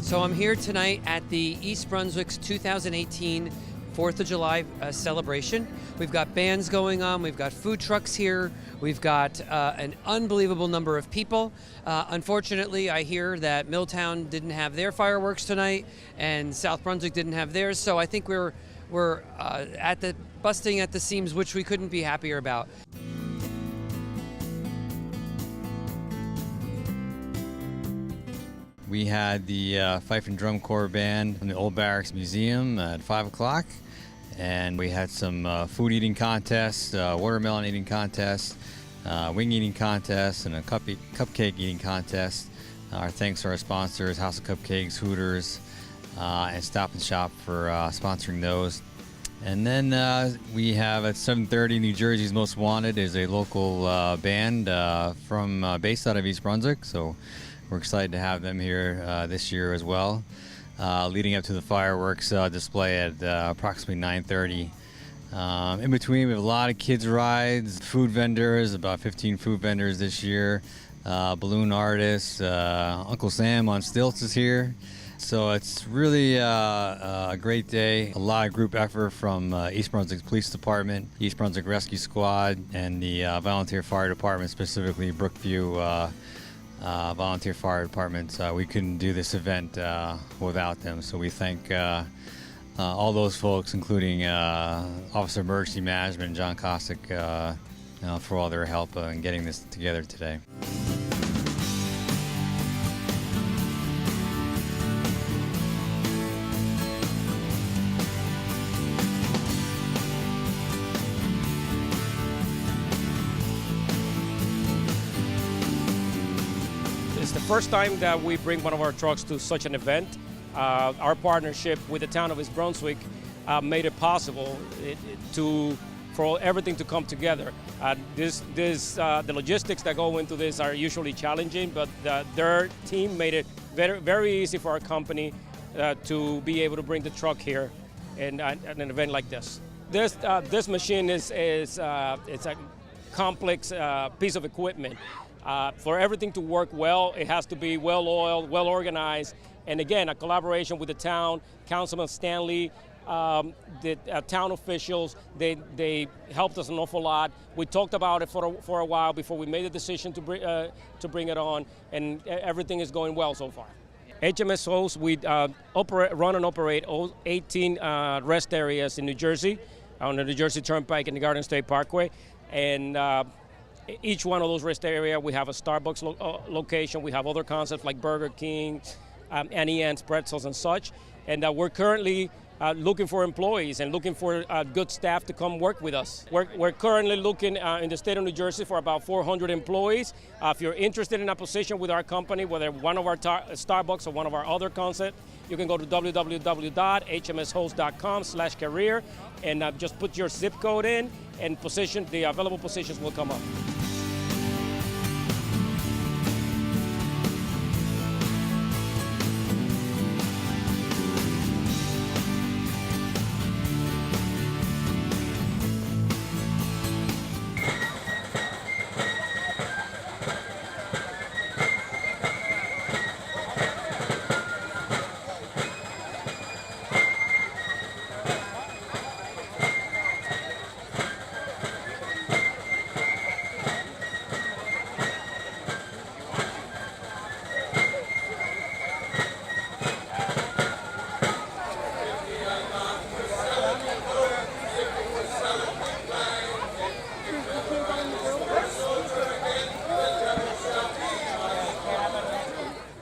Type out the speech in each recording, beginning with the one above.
So I'm here tonight at the East Brunswick's 2018 4th of July celebration. We've got bands going on, we've got food trucks here, we've got an unbelievable number of people. Unfortunately, I hear that Milltown didn't have their fireworks tonight and South Brunswick didn't have theirs, so I think we're at the busting at the seams, which we couldn't be happier about. We had the Fife and Drum Corps Band from the Old Barracks Museum at 5 o'clock, and we had some food eating contests, watermelon eating contests, wing eating contests, and a cupcake eating contest. Our thanks to our sponsors, House of Cupcakes, Hooters, and Stop and Shop for sponsoring those. And then we have at 7:30, New Jersey's Most Wanted is a local band based out of East Brunswick, so we're excited to have them here this year as well, leading up to the fireworks display at approximately 9:30. In between, we have a lot of kids' rides, food vendors, about 15 food vendors this year, balloon artists, Uncle Sam on stilts is here. So it's really a great day. A lot of group effort from East Brunswick Police Department, East Brunswick Rescue Squad, and the Volunteer Fire Department, specifically Brookview Volunteer Fire Department. We couldn't do this event without them, so we thank all those folks, including Officer of Emergency Management John Kostick, for all their help in getting this together today. It's the first time that we bring one of our trucks to such an event. Our partnership with the town of East Brunswick made it possible for everything to come together. The logistics that go into this are usually challenging, but their team made it very, very easy for our company to be able to bring the truck here and an event like this. This machine it's a complex piece of equipment. For everything to work well, it has to be well oiled, well organized, and again, a collaboration with the town, Councilman Stanley, the town officials. They helped us an awful lot. We talked about it for a while before we made the decision to bring it on, and everything is going well so far. HMS hosts, we run and operate 18 rest areas in New Jersey, on the New Jersey Turnpike and the Garden State Parkway, and each one of those rest areas, we have a Starbucks location. We have other concepts like Burger King, Annie Ann's Pretzels and such. And we're currently looking for employees and looking for good staff to come work with us. We're currently looking in the state of New Jersey for about 400 employees. If you're interested in a position with our company, whether one of our Starbucks or one of our other concepts, you can go to www.hmshost.com/career and just put your zip code in, and the available positions will come up.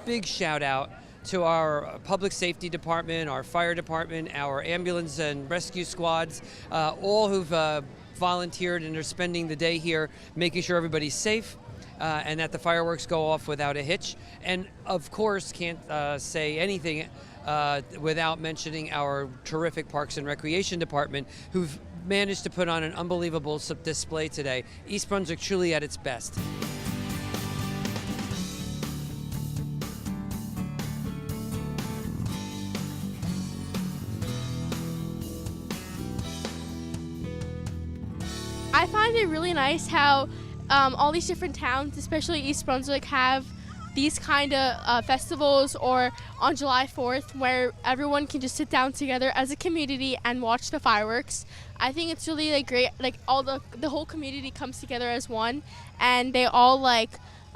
Big shout out to our public safety department, our fire department, our ambulance and rescue squads, all who've volunteered and are spending the day here making sure everybody's safe and that the fireworks go off without a hitch. And of course, can't say anything without mentioning our terrific Parks and Recreation Department, who've managed to put on an unbelievable display today. East Brunswick truly at its best. I find it really nice how all these different towns, especially East Brunswick, have these kind of festivals, or on July 4th, where everyone can just sit down together as a community and watch the fireworks. I think it's really like great. Like all the whole community comes together as one, and they all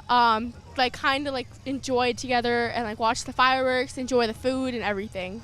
kind of like enjoy together and like watch the fireworks, enjoy the food and everything.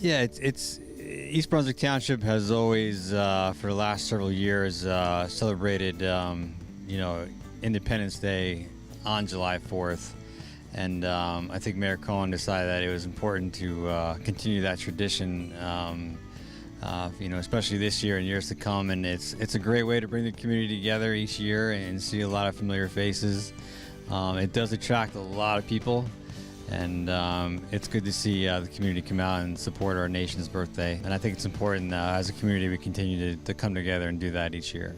Yeah, it's East Brunswick Township has always, for the last several years, celebrated, Independence Day on July 4th, and I think Mayor Cohen decided that it was important to continue that tradition, especially this year and years to come. And it's a great way to bring the community together each year and see a lot of familiar faces. It does attract a lot of people. And it's good to see the community come out and support our nation's birthday. And I think it's important as a community we continue to come together and do that each year.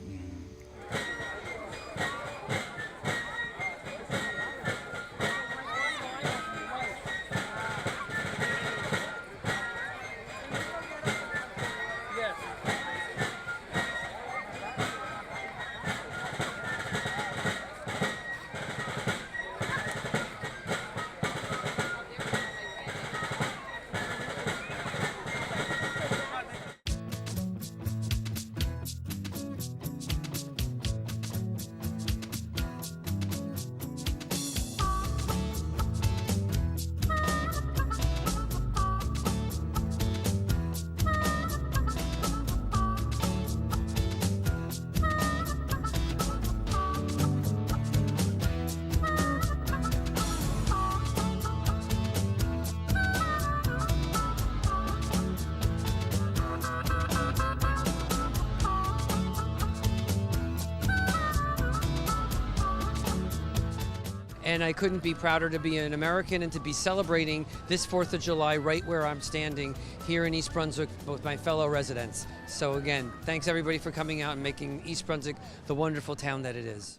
And I couldn't be prouder to be an American and to be celebrating this 4th of July right where I'm standing here in East Brunswick with my fellow residents. So again, thanks everybody for coming out and making East Brunswick the wonderful town that it is.